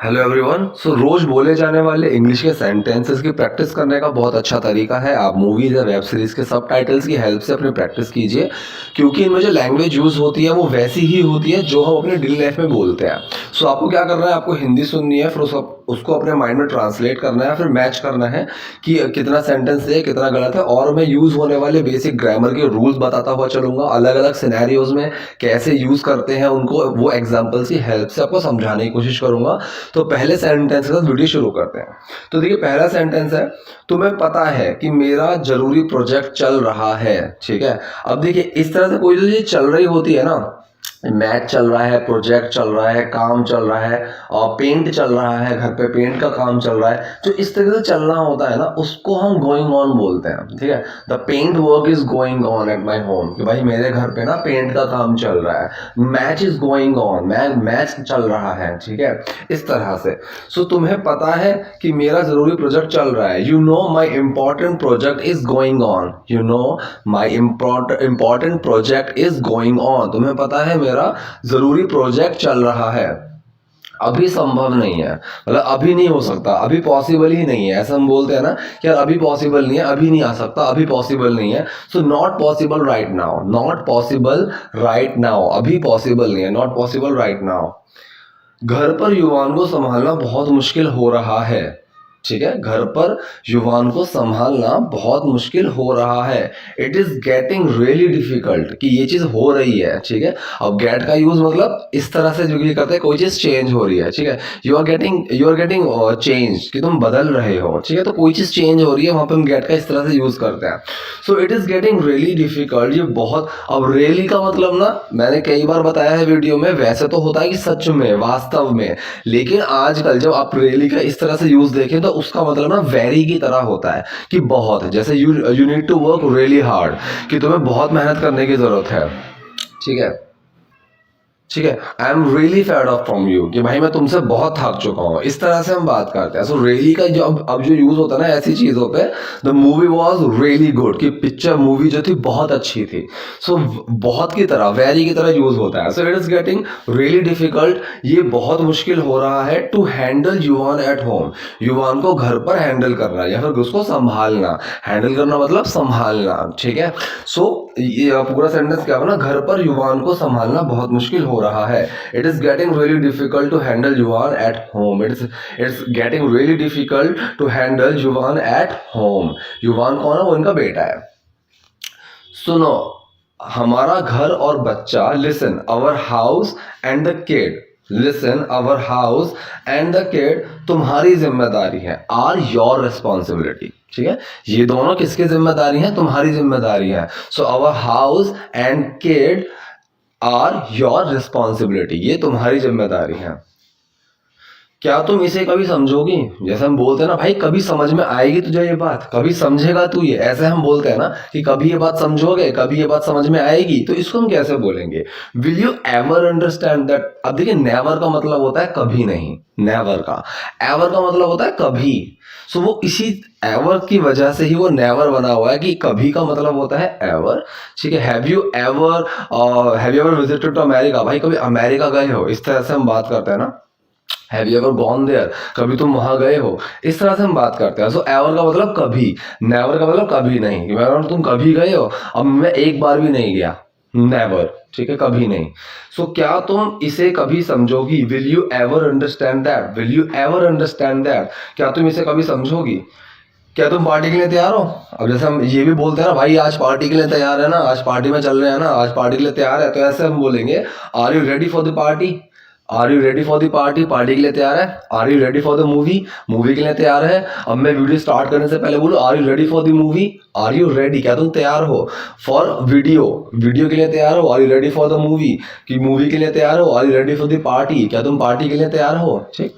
Hello everyone. सो रोज बोले जाने वाले इंग्लिश के सेंटेंसेस की प्रैक्टिस करने का बहुत अच्छा तरीका है आप मूवीज या वेब सीरीज के सबटाइटल्स की हेल्प से अपनी प्रैक्टिस कीजिए, क्योंकि इनमें जो लैंग्वेज यूज होती है वो वैसी ही होती है जो हम अपने डेली लाइफ में बोलते हैं। सो आपको क्या करना है, आपको हिंदी सुननी है, फिर उसको अपने माइंड में ट्रांसलेट करना है, फिर मैच करना है कि कितना सेंटेंस है कितना गलत है। और मैं यूज होने वाले बेसिक ग्रामर के रूल्स बताता हुआ चलूंगा, अलग अलग सिनेरियोज में कैसे यूज करते हैं उनको वो एग्जाम्पल्स की हेल्प से आपको समझाने की कोशिश करूंगा। तो पहले सेंटेंस के साथ वीडियो शुरू करते हैं। तो देखिए पहला सेंटेंस है, तुम्हें पता है कि मेरा जरूरी प्रोजेक्ट चल रहा है। ठीक है, अब देखिए इस तरह से कोई जो चीज चल रही होती है ना, मैच चल रहा है, प्रोजेक्ट चल रहा है, काम चल रहा है, और पेंट चल रहा है, घर पे पेंट का काम चल रहा है, जो इस तरह से चलना होता है ना उसको हम गोइंग ऑन बोलते हैं। ठीक है, the paint work is going on at my home, कि भाई मेरे घर पे ना पेंट का काम चल रहा है। Match is going on, match चल रहा है। ठीक है, इस तरह से। सो तुम्हें पता है कि मेरा जरूरी प्रोजेक्ट चल रहा है। You know my important project is going on. You know my important project is going on, तुम्हें पता है मेरा जरूरी प्रोजेक्ट चल रहा है। अभी संभव नहीं है, मतलब अभी नहीं हो सकता, अभी पॉसिबल ही नहीं है। ऐसा हम बोलते हैं ना कि यार अभी पॉसिबल नहीं है, अभी नहीं आ सकता, अभी पॉसिबल नहीं है। So not possible right now, not possible right now, अभी पॉसिबल नहीं है, नॉट पॉसिबल राइट नाउ। घर पर युवान को संभालना बहुत मुश्किल हो रहा है। ठीक है, घर पर युवान को संभालना बहुत मुश्किल हो रहा है। It is getting really difficult, कि ये चीज हो रही है। ठीक है, अब गेट का यूज मतलब इस तरह से जो ये करते हैं, कोई चीज चेंज हो रही है। ठीक है, यू आर गेटिंग चेंज, कि तुम बदल रहे हो। ठीक है, तो कोई चीज चेंज हो रही है, वहां पे हम गेट का इस तरह से यूज करते हैं। So it is getting really difficult, ये बहुत। अब रियली का मतलब ना मैंने कई बार बताया है वीडियो में, वैसे तो होता है कि सच में, वास्तव में, लेकिन आजकल जब आप रियली का इस तरह से यूज देखें तो उसका मतलब ना वेरी की तरह होता है, कि बहुत। जैसे you need to work really hard, कि तुम्हें बहुत मेहनत करने की जरूरत है। ठीक है, ठीक है, I am really fade off from you, कि भाई मैं तुमसे बहुत थक चुका हूँ। इस तरह से हम बात करते हैं। सो रियली का जो अब जो यूज होता है ना ऐसी चीजों पे, the movie was really good, कि पिक्चर मूवी जो थी बहुत अच्छी थी। सो बहुत की तरह, वेरी की तरह यूज होता है। So it is getting really difficult, ये बहुत मुश्किल हो रहा है, to handle Yuvaan at home, युवान को घर पर हैंडल करना या फिर उसको संभालना। हैंडल करना मतलब संभालना। ठीक है, सो ये पूरा सेंटेंस क्या बना, घर पर युवान को संभालना बहुत मुश्किल हो रहा है। It is getting really difficult to handle Yuvaan at home, it's getting really difficult to handle Yuvaan at home. Yuvaan कौन है, वो इनका बेटा है। सुनो, हमारा घर और बच्चा, listen our house and the kid, listen our house and the kid, तुम्हारी जिम्मेदारी है, आर योर रिस्पॉन्सिबिलिटी। ठीक है, ये दोनों किसकी जिम्मेदारी है, तुम्हारी जिम्मेदारी है। So our house and kid are your responsibility, ये तुम्हारी जिम्मेदारी है। क्या तुम इसे कभी समझोगी, जैसे हम बोलते हैं ना भाई कभी समझ में आएगी तुझे ये बात, कभी समझेगा तू ये, ऐसे हम बोलते हैं ना कि कभी ये बात समझोगे, कभी ये बात समझ में आएगी। तो इसको हम कैसे बोलेंगे, will you ever understand that. अब देखिए नेवर का मतलब होता है कभी नहीं, नेवर का। एवर का मतलब होता है कभी। सो वो इसी एवर की वजह से ही वो नेवर बना हुआ है, कि कभी का मतलब होता है एवर। ठीक है, have you ever visited to America, भाई कभी अमेरिका गए हो, इस तरह से हम बात करते हैं ना। Have you ever gone there, कभी तुम वहां गए हो, इस तरह से हम बात करते हैं। सो एवर का मतलब कभी, नेवर का मतलब कभी नहीं, कि मैं तुम कभी गए हो, अब मैं एक बार भी नहीं गया, नेवर। ठीक है, कभी नहीं। सो क्या तुम इसे कभी समझोगी, will you ever understand that, will you ever understand that, क्या तुम इसे कभी समझोगी। क्या तुम पार्टी के लिए तैयार हो, अब जैसे हम ये भी बोलते हैं ना भाई आज पार्टी के लिए तैयार है ना, आज पार्टी में चल रहे हैं ना, आज पार्टी के लिए तैयार है, तो ऐसे हम बोलेंगे, are you ready for the party, are you ready for the party, party के लिए तैयार है। Are you ready for the movie, movie के लिए तैयार है। अब मैं वीडियो स्टार्ट करने से पहले बोलूँ are you ready for the movie, are you ready, क्या तुम तैयार हो, फॉर वीडियो, वीडियो के लिए तैयार हो, are you ready for the movie, कि मूवी के लिए तैयार हो, are you ready for the party, क्या तुम पार्टी के लिए तैयार हो। ठीक,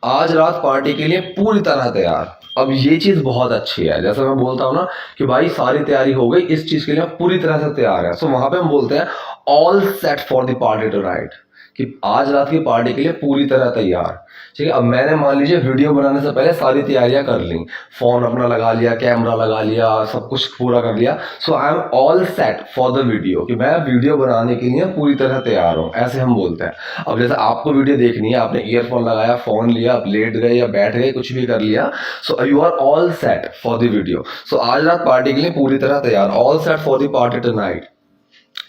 आज रात पार्टी के लिए पूरी तरह तैयार। अब ये चीज बहुत अच्छी है, जैसे मैं बोलता हूँ ना कि भाई सारी तैयारी हो गई, इस चीज के लिए पूरी तरह से तैयार है। सो वहां पे हम बोलते हैं all set for the party tonight, कि आज रात की पार्टी के लिए पूरी तरह तैयार। ठीक है, अब मैंने मान लीजिए वीडियो बनाने से पहले सारी तैयारियां कर ली, फ़ोन अपना लगा लिया, कैमरा लगा लिया, सब कुछ पूरा कर लिया। So I am all set for the video, कि मैं वीडियो बनाने के लिए पूरी तरह तैयार हूँ, ऐसे हम बोलते हैं। अब जैसे आपको वीडियो देखनी है, आपने ईयरफोन लगाया, फ़ोन लिया, आप लेट गए या बैठ गए, कुछ भी कर लिया, so you are all set for the video. So आज रात पार्टी के लिए पूरी तरह तैयार, all set for the party tonight.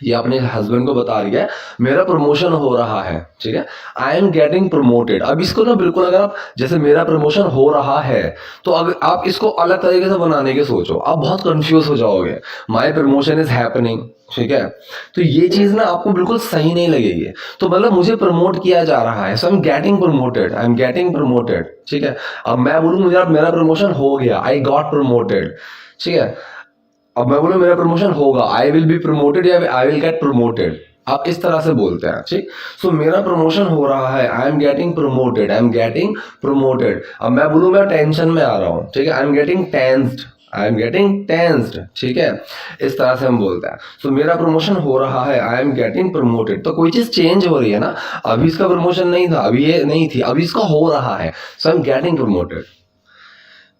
ये अपने हस्बैंड को बता रही है मेरा प्रमोशन हो रहा है। ठीक है, आई एम गेटिंग प्रमोटेड। अब इसको ना बिल्कुल, अगर आप जैसे मेरा प्रमोशन हो रहा है, तो अगर आप इसको अलग तरीके से बनाने के सोचो, आप बहुत कंफ्यूज हो जाओगे। माई प्रमोशन इज हैपनिंग। ठीक है, तो ये चीज ना आपको बिल्कुल सही नहीं लगेगी। तो मतलब मुझे प्रमोट किया जा रहा है, so I am getting promoted, I am getting promoted. ठीक है, अब मैं बोलूँ मुझे अब मेरा प्रमोशन हो गया, आई गॉट प्रमोटेड। ठीक है, अब मैं बोलूँ मेरा प्रमोशन होगा, आई विल बी प्रमोटेड या आई विल गेट प्रमोटेड, आप इस तरह से बोलते हैं। ठीक, सो मेरा प्रमोशन हो रहा है, आई am getting promoted, I am getting promoted. अब मैं बोलूँ मैं टेंशन में आ रहा हूँ, ठीक है, आई am getting tensed, I am getting tensed. ठीक है, इस तरह से हम बोलते हैं। सो मेरा प्रमोशन हो रहा है, आई एम गेटिंग प्रमोटेड। तो कोई चीज चेंज हो रही है ना, अभी इसका प्रमोशन नहीं था, अभी ये नहीं थी, अभी इसका हो रहा है, so I am getting promoted.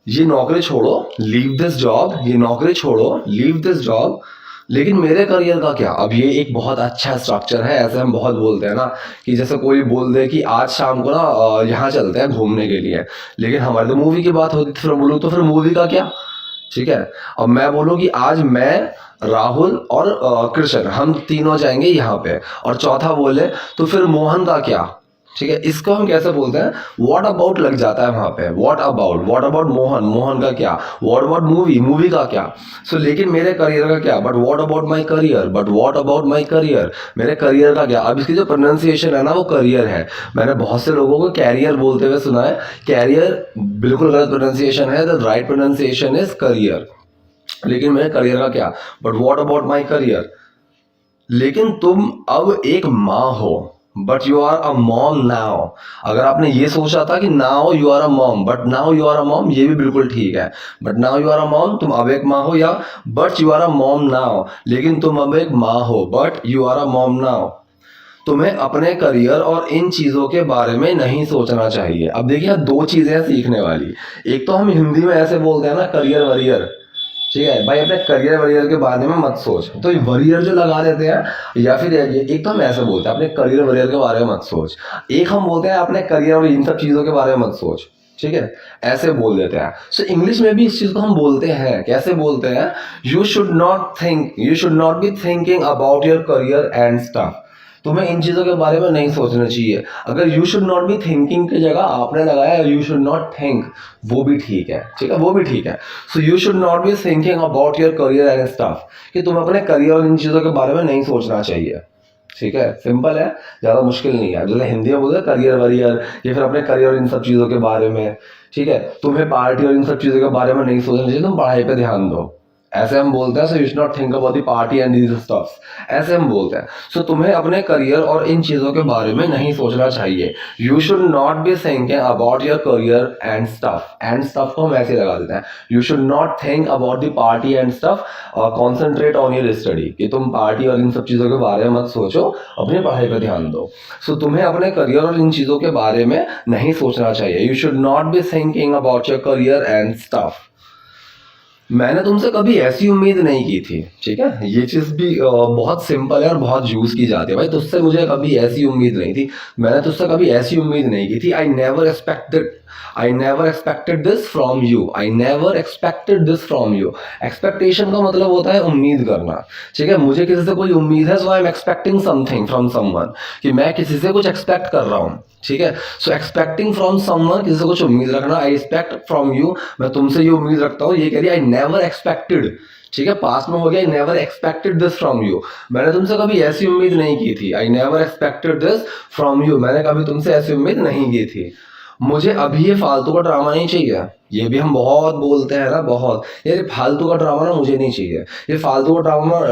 ये नौकरी छोड़ो, लीव दिस जॉब, ये नौकरी छोड़ो, लीव दिस जॉब, लेकिन मेरे करियर का क्या। अब ये एक बहुत अच्छा स्ट्रक्चर है, ऐसे हम बहुत बोलते हैं ना, कि जैसे कोई बोल दे कि आज शाम को ना यहाँ चलते हैं घूमने के लिए, लेकिन हमारी तो मूवी की बात होती, फिर बोलूँ तो फिर मूवी का क्या। ठीक है, अब मैं बोलूँ कि आज मैं, राहुल और कृष्ण, हम तीनों जाएंगे यहाँ पे, और चौथा बोले तो फिर मोहन का क्या। ठीक है, इसको हम कैसे बोलते हैं, व्हाट अबाउट लग जाता है वहां पे, व्हाट अबाउट मोहन, मोहन का क्या, व्हाट अबाउट मूवी, मूवी का क्या। सो लेकिन मेरे करियर का क्या, but what about my career, but what about my career, मेरे करियर का क्या। अब इसकी जो प्रोनाउंसिएशन है ना, वो करियर है। मैंने बहुत से लोगों को कैरियर बोलते हुए सुना है, कैरियर बिल्कुल गलत प्रोनाउंसिएशन है, the right pronunciation is career. लेकिन मेरे करियर का क्या, but what about my career. लेकिन तुम अब एक माँ हो, but you are a mom now. अगर आपने ये सोचा था कि now you are a mom, but now you are a mom, ये भी बिल्कुल ठीक है। But now you are a mom, तुम अब एक माँ हो, या but you are a mom now, लेकिन तुम अब एक माँ हो, but you are a mom now. तुम्हें अपने करियर और इन चीज़ों के बारे में नहीं सोचना चाहिए। अब देखिए, दो चीज़ें हैं सीखने वाली। एक तो हम हिंदी में ऐसे बोलते हैं ना, करियर वरियर। ठीक है भाई, अपने करियर वरियर के बारे में मत सोच, तो ये वरियर जो लगा देते हैं, या फिर एक तो हम ऐसे बोलते हैं अपने करियर वरियर के बारे में मत सोच, एक हम बोलते हैं अपने करियर और इन सब चीज़ों के बारे में मत सोच। ठीक है, ऐसे बोल देते हैं। सो इंग्लिश में भी इस चीज़ को हम बोलते हैं, कैसे बोलते हैं, you should not think, you should not be thinking about your career and stuff. तुम्हें इन चीज़ों के बारे में नहीं सोचना चाहिए। अगर you should not be thinking की जगह आपने लगाया यू शुड नॉट थिंक, वो भी ठीक है। ठीक है, वो भी ठीक है। So you should not be thinking about your career and stuff, कि तुम अपने करियर और इन चीज़ों के बारे में नहीं सोचना चाहिए। ठीक है, सिंपल है, ज़्यादा मुश्किल नहीं है। जैसे हिंदी में बोलते हैं करियर वरियर, या फिर अपने करियर और इन सब चीज़ों के बारे में। ठीक है, तुम्हें पार्टी और इन सब चीज़ों के बारे में नहीं सोचना चाहिए, तुम पढ़ाई पे ध्यान दो, ऐसे हम बोलते हैं। So you should not think about the party and these stuffs, ऐसे हम बोलते हैं। सो तुम्हें अपने करियर और इन चीज़ों के बारे में नहीं सोचना चाहिए। You should not be thinking about your career and stuff, and stuff को हम ऐसे लगा देते हैं, you should not think about the party and stuff, concentrate on your study, कि तुम पार्टी और इन सब चीज़ों के बारे में मत सोचो, अपनी पढ़ाई पर ध्यान दो। सो तुम्हें अपने करियर और इन चीज़ों के बारे में नहीं सोचना चाहिए। You should not be thinking about your career and stuff. मैंने तुमसे कभी ऐसी उम्मीद नहीं की थी। ठीक है, ये चीज़ भी बहुत सिंपल है और बहुत यूज़ की जाती है। भाई, तुझसे मुझे कभी ऐसी उम्मीद नहीं थी, मैंने तुझसे कभी ऐसी उम्मीद नहीं की थी। I never expected this from you, I never expected this from you. Expectation का मतलब होता है उम्मीद करना। ठीक है, मुझे किसी से कोई उम्मीद है, so I am expecting something from someone, कि मैं किसी से कुछ एक्सपेक्ट कर रहा हूँ। ठीक है, सो एक्सपेक्टिंग फ्रॉम समवन, किसी से कुछ उम्मीद रखना। आई एक्सपेक्ट फ्रॉम यू, मैं तुमसे ये उम्मीद रखता हूँ। ये कह रही आई नेवर एक्सपेक्टेड, ठीक है, पास्ट में हो गया, I never expected this from you, मैंने तुमसे कभी ऐसी उम्मीद नहीं की थी। I never expected this from you, मैंने कभी तुमसे ऐसी उम्मीद नहीं की थी। मुझे अभी ये फालतू का ड्रामा नहीं चाहिए। ये भी हम बहुत बोलते हैं ना, बहुत, ये फालतू का ड्रामा ना मुझे नहीं चाहिए, ये फालतू का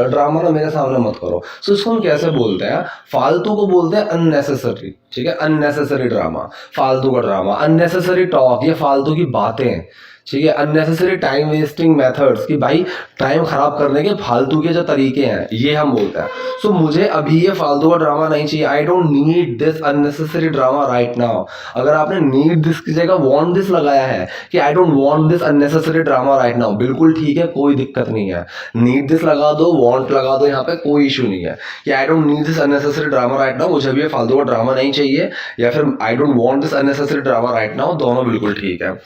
ड्रामा ना मेरे सामने मत करो। सो इसको हम कैसे बोलते हैं, फालतू को बोलते हैं अननेसेसरी। ठीक है, अननेसेसरी ड्रामा, फालतू का ड्रामा, अननेसेसरी टॉक, ये फालतू की बातें। ठीक है। अननेसेसरी टाइम वेस्टिंग मेथड्स, कि भाई टाइम खराब करने के फालतू के जो तरीके हैं ये हम बोलते हैं। सो मुझे अभी ये फालतू का ड्रामा नहीं चाहिए। I don't need this unnecessary drama right now. अगर आपने नीड दिस की जगह वांट दिस लगाया है कि I don't want this unnecessary drama right now, बिल्कुल ठीक है, कोई दिक्कत नहीं है। नीड दिस लगा दो, वांट लगा दो, यहाँ पे कोई इशू नहीं है कि I don't need this unnecessary drama right now, मुझे भी ये फालतू का ड्रामा नहीं चाहिए, या फिर I don't want this unnecessary drama right now, दोनों बिल्कुल ठीक है।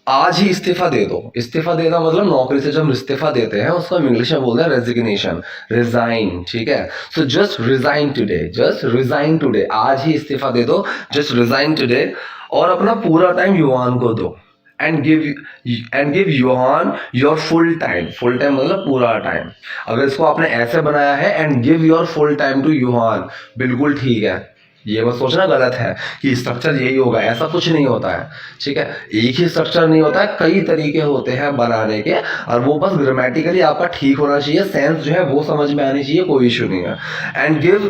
आज ही इस्तीफा दे दो। इस्तीफा देना मतलब नौकरी से जब हम इस्तीफा देते हैं उसको हम इंग्लिश में बोलते हैं रेजिग्नेशन, रिजाइन, ठीक है। So just resign today, just resign today, आज ही इस्तीफा दे दो, जस्ट रिजाइन टुडे। और अपना पूरा टाइम युवान को दो, and give Yuvan your full time. Full time मतलब पूरा टाइम। अगर इसको आपने ऐसे बनाया है and give your full time to Yuvan, बिल्कुल ठीक है। ये मत सोचना गलत है कि स्ट्रक्चर यही होगा, ऐसा कुछ नहीं होता है, ठीक है। एक ही स्ट्रक्चर नहीं होता है, कई तरीके होते हैं बनाने के, और वो बस ग्रामेटिकली आपका ठीक होना चाहिए, सेंस जो है वो समझ में आनी चाहिए, कोई इशू नहीं है। And give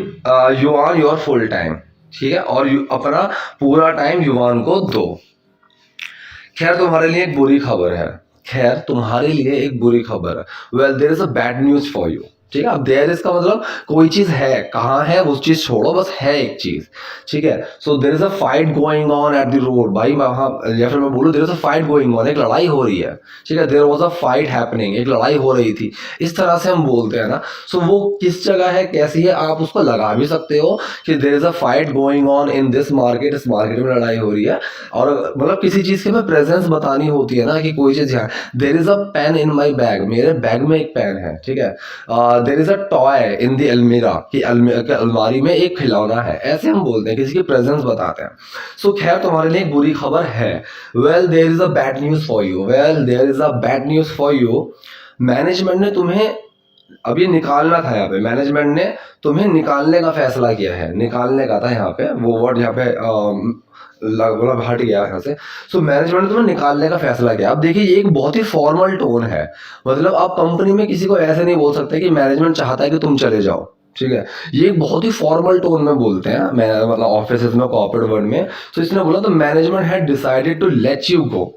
Yuvan your full time, ठीक है, और अपना पूरा टाइम युवान को दो। खैर तुम्हारे लिए एक बुरी खबर है, खैर तुम्हारे लिए एक बुरी खबर है। Well there is a bad news for you, ठीक है। अब देयर इज का मतलब कोई चीज है, कहाँ है उस चीज छोड़ो, बस है एक चीज, ठीक है। So there is a fight going on at the road, भाई वहाँ, या फिर मैं बोलूँ there is a fight going on, एक लड़ाई हो रही है, ठीक है। There was a fight happening, एक लड़ाई हो रही थी, इस तरह से हम बोलते हैं ना। सो वो किस जगह है, कैसी है, आप उसको लगा भी सकते हो कि there is a fight going on in this market, इस मार्केट में लड़ाई हो रही है। और मतलब किसी चीज की हमें प्रेजेंस बतानी होती है ना, कि कोई चीज है। There is a pen in my bag, मेरे बैग में एक पेन है, ठीक है। There is a toy in the almirah, कि अलमारी में एक खिलौना है, ऐसे हम बोलते हैं, किसी की प्रेजेंस बताते हैं। सो खैर तुम्हारे लिए एक बुरी खबर है। Well there is a bad news for you, well there is a bad news for you. Management ने तुम्हें अब ये निकालना था, यहाँ पे मैनेजमेंट ने तुम्हें निकालने का फैसला किया है, निकालने का था यहाँ पे, वो वर्ड यहाँ पे मतलब हट गया यहाँ से। सो मैनेजमेंट ने तुम्हें निकालने का फैसला किया। अब देखिए ये एक बहुत ही फॉर्मल टोन है, मतलब आप कंपनी में किसी को ऐसे नहीं बोल सकते कि मैनेजमेंट चाहता है कि तुम चले जाओ, ठीक है। ये एक बहुत ही फॉर्मल टोन में बोलते हैं, मैं मतलब ऑफिस में, कॉर्पोरेट वर्ल्ड में। तो इसने बोला तो management had decided to let you go.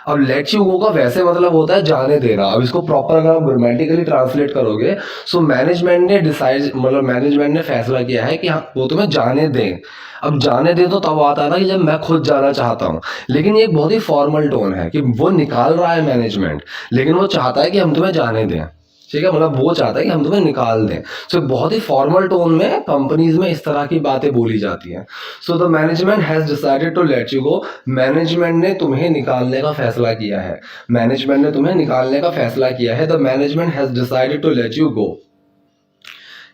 अब लेट यू गो का वैसे मतलब होता है जाने देना। अब इसको प्रॉपर अगर आप ग्रामेटिकली ट्रांसलेट करोगे, सो मैनेजमेंट ने डिसाइड, मतलब मैनेजमेंट ने फैसला किया है कि हाँ वो तुम्हें जाने दें। अब जाने दें तो तब आता है ना कि जब मैं खुद जाना चाहता हूँ, लेकिन ये एक बहुत ही फॉर्मल टोन है कि वो निकाल रहा है मैनेजमेंट, लेकिन वो चाहता है कि हम तुम्हें जाने दें, ठीक है। मतलब वो चाहता है कि हम तुम्हें निकाल दें। सो बहुत ही फॉर्मल टोन में कंपनीज में इस तरह की बातें बोली जाती हैं। So the management has decided to let you go, मैनेजमेंट ने तुम्हें निकालने का फैसला किया है, मैनेजमेंट ने तुम्हें निकालने का फैसला किया है। The management has decided to let you go.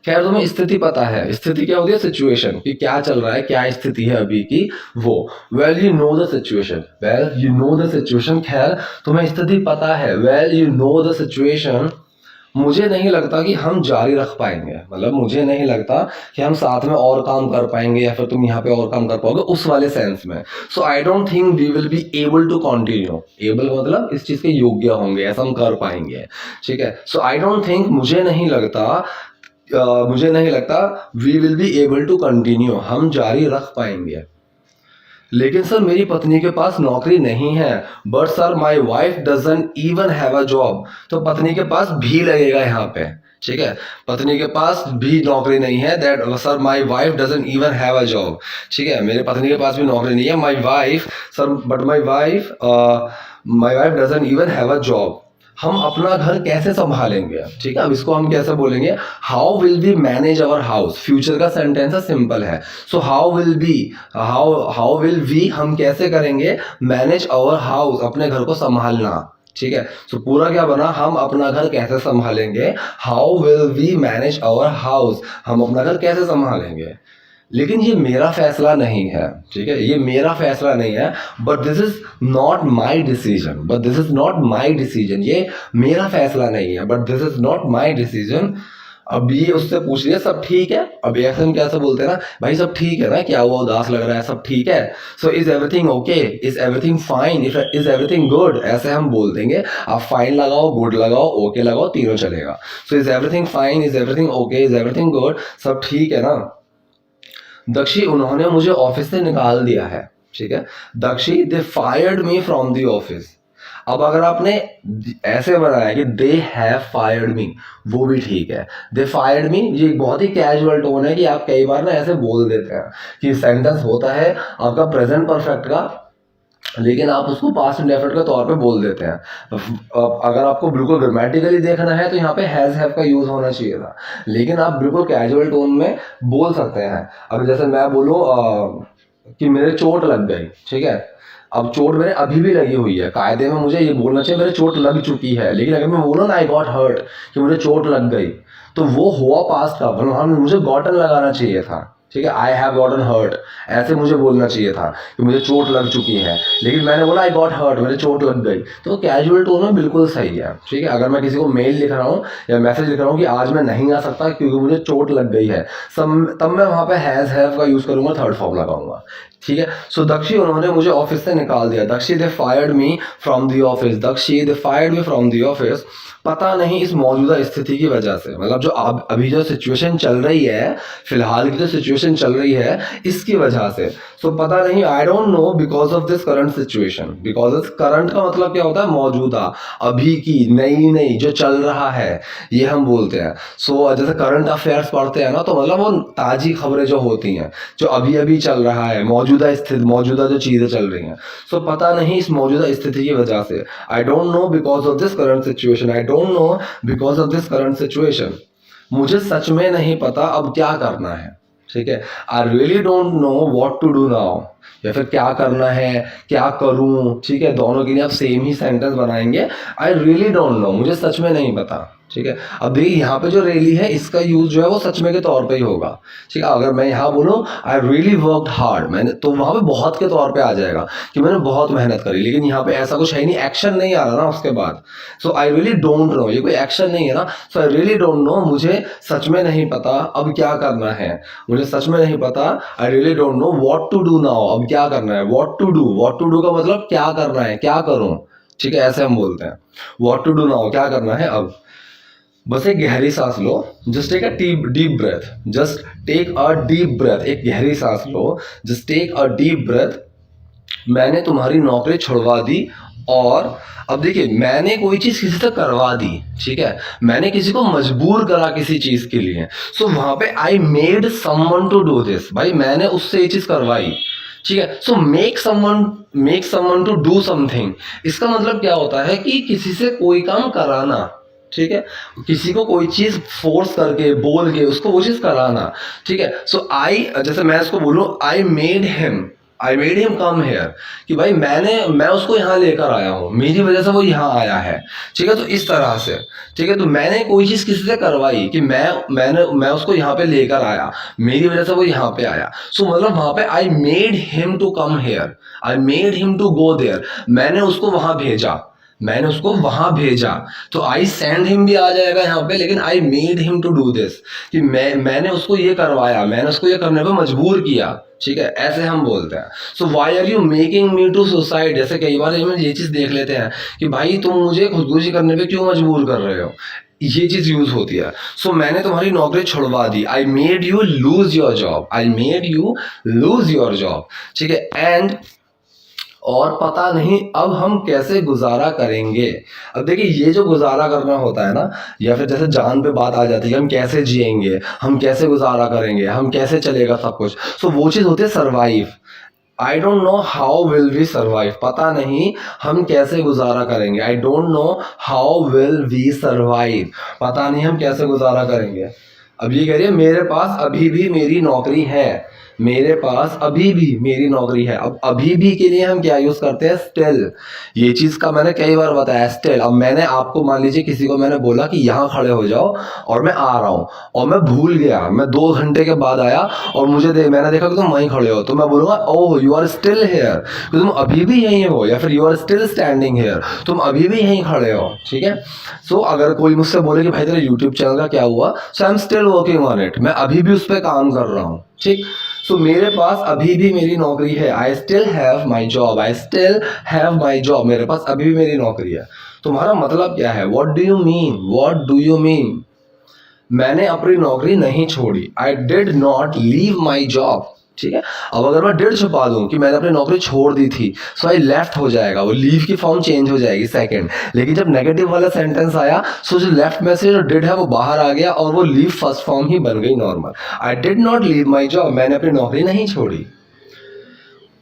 खैर तुम्हें स्थिति पता है, स्थिति क्या होती है, सिचुएशन, कि क्या चल रहा है, क्या स्थिति है अभी की, वो। Well you know the situation, well you know the situation, खैर तुम्हें स्थिति पता है। Well you know the situation, मुझे नहीं लगता कि हम जारी रख पाएंगे, मतलब मुझे नहीं लगता कि हम साथ में और काम कर पाएंगे, या फिर तुम यहाँ पे और काम कर पाओगे, उस वाले सेंस में। So I don't think we will be able to continue, able मतलब इस चीज के योग्य होंगे, ऐसा हम कर पाएंगे, ठीक है। सो आई डोंट थिंक, मुझे नहीं लगता we will be able to continue, हम जारी रख पाएंगे। लेकिन सर मेरी पत्नी के पास नौकरी नहीं है, but sir my wife doesn't even have a job. तो पत्नी के पास भी लगेगा यहाँ पे, ठीक है। पत्नी के पास भी नौकरी नहीं है, that sir my wife doesn't even have a job, ठीक है। मेरे पत्नी के पास भी नौकरी नहीं है, my wife sir, but my wife doesn't even have a job. हम अपना घर कैसे संभालेंगे, ठीक है। अब इसको हम कैसे बोलेंगे, how will we manage our house. Future का सेंटेंस है, सिंपल है। सो हाउ विल वी, हम कैसे करेंगे, मैनेज अवर हाउस, अपने घर को संभालना, ठीक है। सो पूरा क्या बना, हम अपना घर कैसे संभालेंगे, how will we manage our house, हम अपना घर कैसे संभालेंगे। लेकिन ये मेरा फैसला नहीं है, ठीक है, ये मेरा फैसला नहीं है, but this is not my decision, but this is not my decision, ये मेरा फैसला नहीं है, but this is not my decision. अब ये उससे पूछ लिया सब ठीक है। अब ऐसे हम कैसे बोलते हैं ना, भाई सब ठीक है ना, क्या हुआ, उदास लग रहा है, सब ठीक है। So is everything okay, is everything fine, is everything good, ऐसे हम बोल देंगे। आप फाइन लगाओ, गुड लगाओ, ओके लगाओ, तीनों चलेगा। So is everything fine, is everything okay, is everything good, सब ठीक है ना। दक्षी, उन्होंने मुझे ऑफिस से निकाल दिया है, ठीक है। Dakshi, they fired me from the office. अब अगर आपने ऐसे बनाया कि दे हैव फायर्ड मी, वो भी ठीक है। दे फायर्ड मी ये एक बहुत ही कैजुअल टोन है कि आप कई बार ना ऐसे बोल देते हैं कि सेंटेंस होता है आपका प्रेजेंट परफेक्ट का, लेकिन आप उसको पास्ट इंडेफिनिट के तौर पे बोल देते हैं। अब अगर आपको बिल्कुल ग्रामेटिकली देखना है तो यहाँ पे हैज हैव का यूज होना चाहिए था, लेकिन आप बिल्कुल कैजुअल टोन में बोल सकते हैं। अब जैसे मैं बोलूँ कि मेरे चोट लग गई, ठीक है। अब चोट मेरे अभी भी लगी हुई है, कायदे में मुझे ये बोलना चाहिए मेरे चोट लग चुकी है, लेकिन अगर मैं बोलूँ ना आई गॉट हर्ट कि मुझे चोट लग गई, तो वो हुआ पास्ट का, मतलब मुझे गॉटन लगाना चाहिए था, ठीक है। आई हैव गॉटन हर्ट ऐसे मुझे बोलना चाहिए था कि मुझे चोट लग चुकी है, लेकिन मैंने बोला आई गॉट हर्ट, मुझे चोट लग गई, तो कैजुअल टोन में बिल्कुल सही है, ठीक है। अगर मैं किसी को मेल लिख रहा हूँ या मैसेज लिख रहा हूँ कि आज मैं नहीं आ सकता क्योंकि मुझे चोट लग गई है, तब मैं वहाँ पे हैज हैव का यूज करूंगा, थर्ड फॉर्म लगाऊंगा, ठीक है। सो दक्षी उन्होंने मुझे ऑफिस से निकाल दिया, Dakshi they fired me from the office, Dakshi they fired me from the office, पता नहीं इस मौजूदा स्थिति की वजह से, मतलब जो अभी जो सिचुएशन चल रही है, फिलहाल की जो सिचुएशन चल रही है इसकी वजह से। सो पता नहीं, आई don't no because of this current situation, because of current का मतलब क्या होता है, मौजूदा, अभी की, नई जो चल रहा है, ये हम बोलते हैं। सो जैसे करंट अफेयर्स पढ़ते हैं ना, तो मतलब वो ताजी खबरें जो होती हैं, जो अभी अभी चल रहा है, मौजूदा स्थिति, मौजूदा जो चीजें चल रही हैं। सो पता नहीं इस मौजूदा स्थिति की वजह से, I don't no because of this current situation, I don't no because of this current situation, मुझे सच में नहीं पता अब क्या करना है, ठीक है। I really don't know what to do now, या फिर क्या करना है, क्या करूं, ठीक है। दोनों के लिए आप सेम ही सेंटेंस बनाएंगे, आई रियली डोंट नो, मुझे सच में नहीं पता, ठीक है। अब देखिए यहाँ पे जो रियली है इसका यूज जो है वो सच में के तौर पे ही होगा, ठीक है। अगर मैं यहाँ बोलूँ आई रियली वर्कड हार्ड, मैंने, तो वहाँ पे बहुत के तौर पे आ जाएगा कि मैंने बहुत मेहनत करी, लेकिन यहाँ पे ऐसा कुछ है नहीं, एक्शन नहीं आ रहा ना उसके बाद। सो आई रियली डोंट नो, ये कोई एक्शन नहीं है ना, सो आई रियली डोंट नो, मुझे सच में नहीं पता अब क्या करना है, मुझे सच में नहीं पता, I really don't know what to do now, अब क्या करना है, व्हाट टू डू का मतलब क्या करना है, क्या करूं, ठीक है, ऐसे हम बोलते हैं। व्हाट टू डू नाउ, क्या करना है अब। बस एक गहरी सांस लो, just take a deep breath, just take a deep breath, एक गहरी सांस लो, just take a deep breath. मैंने तुम्हारी नौकरी छुड़वा दी, और अब देखिए मैंने कोई चीज किसी से करवा दी, ठीक है, मैंने किसी को मजबूर करा किसी चीज के लिए, सो वहां पे I made someone to do this, भाई मैंने उससे ये चीज करवाई, ठीक है। So make someone to do something, इसका मतलब क्या होता है कि किसी से कोई काम कराना, ठीक है, किसी को कोई चीज फोर्स करके, बोल के उसको वो चीज कराना, ठीक है। सो आई, जैसे मैं इसको बोलूं आई मेड हिम कम हेयर, कि भाई मैं उसको यहाँ लेकर आया हूँ, मेरी वजह से वो यहाँ आया है, ठीक है। तो इस तरह से, ठीक है, तो मैंने कोई चीज किसी से करवाई कि मैं उसको यहाँ पे लेकर आया, मेरी वजह से वो यहाँ पे आया। सो मतलब वहां पे I made him to come here, I made him to go there, मैंने उसको वहां भेजा, तो आई सेंड हिम भी आ जाएगा यहाँ पे, लेकिन I made him to do this, कि मैंने उसको ये करवाया, मैंने उसको ये करने पे मजबूर किया, ठीक है, ऐसे हम बोलते हैं। So why are you making me to suicide, जैसे कई बार हम ये चीज देख लेते हैं कि भाई तुम मुझे खुदकुशी करने पे क्यों मजबूर कर रहे हो, ये चीज यूज होती है। सो मैंने तुम्हारी नौकरी छुड़वा दी, I made you lose your job, I made you lose your job, ठीक है। एंड, और पता नहीं अब हम कैसे गुजारा करेंगे। अब देखिए ये जो गुजारा करना होता है ना, या फिर जैसे जान पे बात आ जाती है, हम कैसे जिएंगे, हम कैसे गुजारा करेंगे, हम कैसे चलेगा सब कुछ, सो वो चीज़ होती है survive. I don't know how will we survive, पता नहीं हम कैसे गुजारा करेंगे, I don't know how will we survive, पता नहीं हम कैसे गुजारा करेंगे। अब ये कह रही है मेरे पास अभी भी मेरी नौकरी है, मेरे पास अभी भी मेरी नौकरी है। अब अभी भी के लिए हम क्या यूज करते हैं, स्टिल, ये चीज का मैंने कई बार बताया, स्टिल। अब मैंने आपको, मान लीजिए किसी को मैंने बोला कि यहाँ खड़े हो जाओ, और मैं आ रहा हूँ, और मैं भूल गया, मैं 2 घंटे के बाद आया और मैंने देखा कि तुम वहीं खड़े हो, तो मैं बोलूंगा oh you are still here, तो तुम अभी भी यहीं हो, या फिर you are still standing here, तुम अभी भी यहीं खड़े हो, ठीक है। सो अगर कोई मुझसे बोले कि भाई तेरे यूट्यूब चैनल का क्या हुआ, so I am still working on it, मैं अभी भी उस पर काम कर रहा हूँ, ठीक। सो मेरे पास अभी भी मेरी नौकरी है, I still have my job, I still have my job, मेरे पास अभी भी मेरी नौकरी है। तुम्हारा मतलब क्या है, what do you mean, what do you mean. मैंने अपनी नौकरी नहीं छोड़ी, I did not leave my job, ठीक है। अब अगर मैं डिड छुपा दूं कि मैंने अपनी नौकरी छोड़ दी थी, सो आई लेफ्ट हो जाएगा, वो लीव की फॉर्म चेंज हो जाएगी सेकंड। लेकिन जब नेगेटिव वाला सेंटेंस आया, सो जो लेफ्ट में से जो डिड है वो बाहर आ गया और वो लीव फर्स्ट फॉर्म ही बन गई normal. I did not leave my job, मैंने अपनी नौकरी नहीं छोड़ी।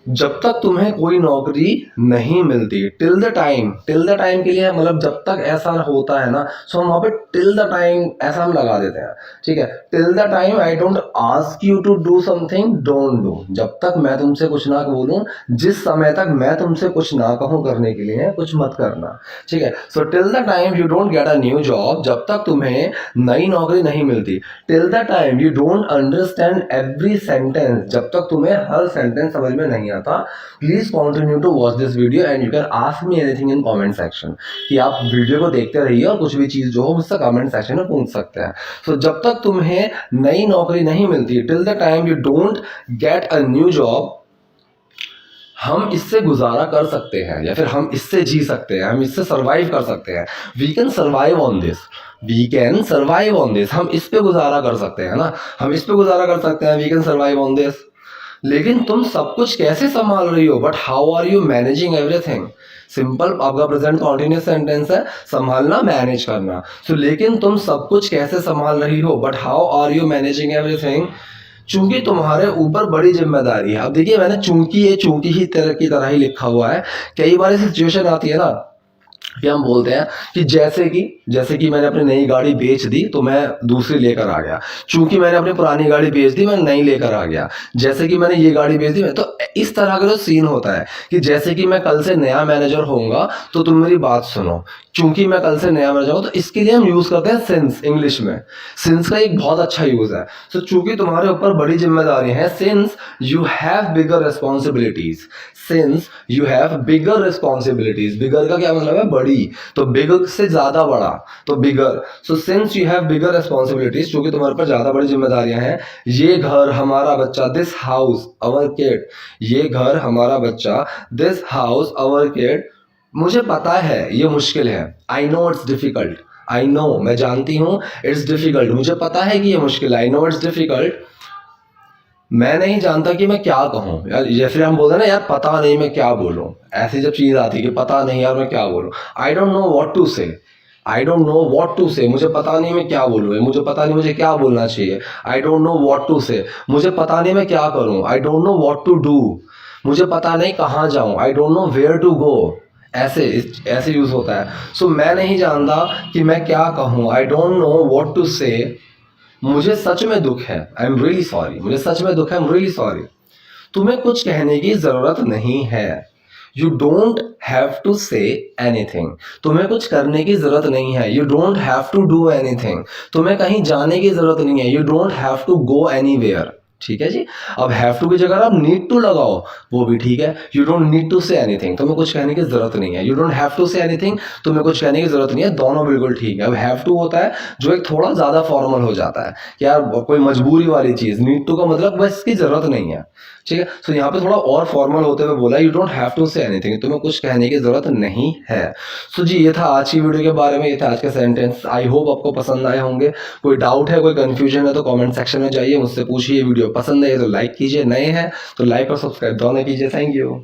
जब तक तुम्हें कोई नौकरी नहीं मिलती, टिल द टाइम के लिए मतलब जब तक ऐसा होता है ना, सो हम वहाँ पे टिल द टाइम ऐसा हम लगा देते हैं, ठीक है। Till the time I don't ask you to do something, don't do. जब तक मैं तुमसे कुछ ना बोलूँ, जिस समय तक मैं तुमसे कुछ ना कहूँ करने के लिए, कुछ मत करना, ठीक है। So till the time you don't get a new job, जब तक तुम्हें नई नौकरी नहीं मिलती। Till the time you don't understand every sentence, जब तक तुम्हें हर सेंटेंस समझ में नहीं आता। Please continue to watch this video and you can ask me anything in comment section, कि आप वीडियो को देखते रहिए और कुछ भी चीज जो हो मुझसे कमेंट सेक्शन में पूछ सकते हैं। सो जब तक तुम्हें नई नौकरी नहीं मिलती, till the time you don't get a new job, हम इससे गुजारा कर सकते हैं या फिर हम इससे जी सकते हैं, हम इससे सर्वाइव कर सकते हैं। We can survive on this, we can survive on this, हम इस पे गुजारा कर सकते हैं ना, हम इस पे गुजारा कर सकते हैं, we can survive on this. लेकिन तुम सब कुछ कैसे संभाल रही हो, but how are you managing everything. Simple आपका प्रेजेंट कॉन्टिन्यूस सेंटेंस है, संभालना मैनेज करना। सो लेकिन तुम सब कुछ कैसे संभाल रही हो, but how are you managing everything, चूंकि तुम्हारे ऊपर बड़ी जिम्मेदारी है। अब देखिए मैंने चूंकि ये चूंकि ही तरह की तरह ही लिखा हुआ है। कई बार ऐसी सिचुएशन आती है ना कि हम बोलते हैं कि जैसे कि मैंने अपनी नई गाड़ी बेच दी तो मैं दूसरी लेकर आ गया, चूंकि मैंने अपनी पुरानी गाड़ी बेच दी मैं नई लेकर आ गया, जैसे कि मैंने ये गाड़ी बेच दी। तो इस तरह का जो सीन होता है कि जैसे कि मैं कल से नया मैनेजर होऊंगा तो तुम मेरी बात सुनो, चूंकि मैं कल से नया मैनेजर हूं, तो इसके लिए हम यूज करते हैं सिंस। इंग्लिश में सिंस का एक बहुत अच्छा यूज है। सो चूंकि तुम्हारे ऊपर बड़ी जिम्मेदारी है, since you have bigger responsibilities, since you have bigger responsibilities, bigger का क्या मतलब है, बड़ी, तो बिगर से ज्यादा बड़ा, तो bigger. So since you have bigger responsibilities, चूंकि तुम्हारे ऊपर ज्यादा बड़ी जिम्मेदारियां हैं, ये घर हमारा बच्चा, दिस हाउस अवर किड, ये घर हमारा बच्चा, दिस हाउस अवर किड, मुझे पता है ये मुश्किल है, I know it's difficult, I know मैं जानती हूँ, इट्स डिफिकल्ट मुझे पता है कि ये मुश्किल है, आई नो इट्स डिफिकल्ट, मैं नहीं जानता कि मैं क्या कहूँ यार। जैसे हम बोलते हैं ना यार पता नहीं मैं क्या बोलूँ, ऐसी जब चीज़ आती है कि पता नहीं यार मैं क्या बोलूँ, I don't know what to say, I don't know what to say, मुझे पता नहीं मैं क्या बोलूँ, मुझे पता नहीं मुझे क्या बोलना चाहिए, I don't know what to say, मुझे पता नहीं मैं क्या करूँ, I don't know what to do, मुझे पता नहीं कहाँ जाऊँ, I don't know where to go, ऐसे ऐसे यूज होता है। सो मैं नहीं जानता कि मैं क्या कहूँ, I don't know what to say, मुझे सच में दुख है, आई एम रियली सॉरी, मुझे सच में दुख है, आई एम रियली सॉरी। तुम्हें कुछ कहने की जरूरत नहीं है, you don't have to say anything, तुम्हें कुछ करने की जरूरत नहीं है, you don't have to do anything, तुम्हें कहीं जाने की जरूरत नहीं है, you don't have to go anywhere, ठीक है जी। अब हैव टू की जगह आप नीड टू लगाओ, वो भी ठीक है, you don't need to say anything, तुम्हें कुछ कहने की जरूरत नहीं है, you don't have to say anything, तुम्हें कुछ कहने की जरूरत नहीं है, दोनों बिल्कुल ठीक है। अब हैव टू होता है जो एक थोड़ा ज्यादा फॉर्मल हो जाता है कि यार कोई मजबूरी वाली चीज, नीड टू का मतलब बस इसकी जरूरत नहीं है, ठीक है। सो यहाँ पे थोड़ा और फॉर्मल होते हुए बोला, you don't have to say anything, तुम्हें कुछ कहने की जरूरत नहीं है। सो जी ये था आज की वीडियो के बारे में, ये था आज का सेंटेंस। आई होप आपको पसंद आए होंगे। कोई डाउट है, कोई कंफ्यूजन है तो कमेंट सेक्शन में जाइए, मुझसे पूछिए। वीडियो पसंद है तो लाइक कीजिए, नए हैं तो लाइक और सब्सक्राइब दोनों कीजिए। Thank you.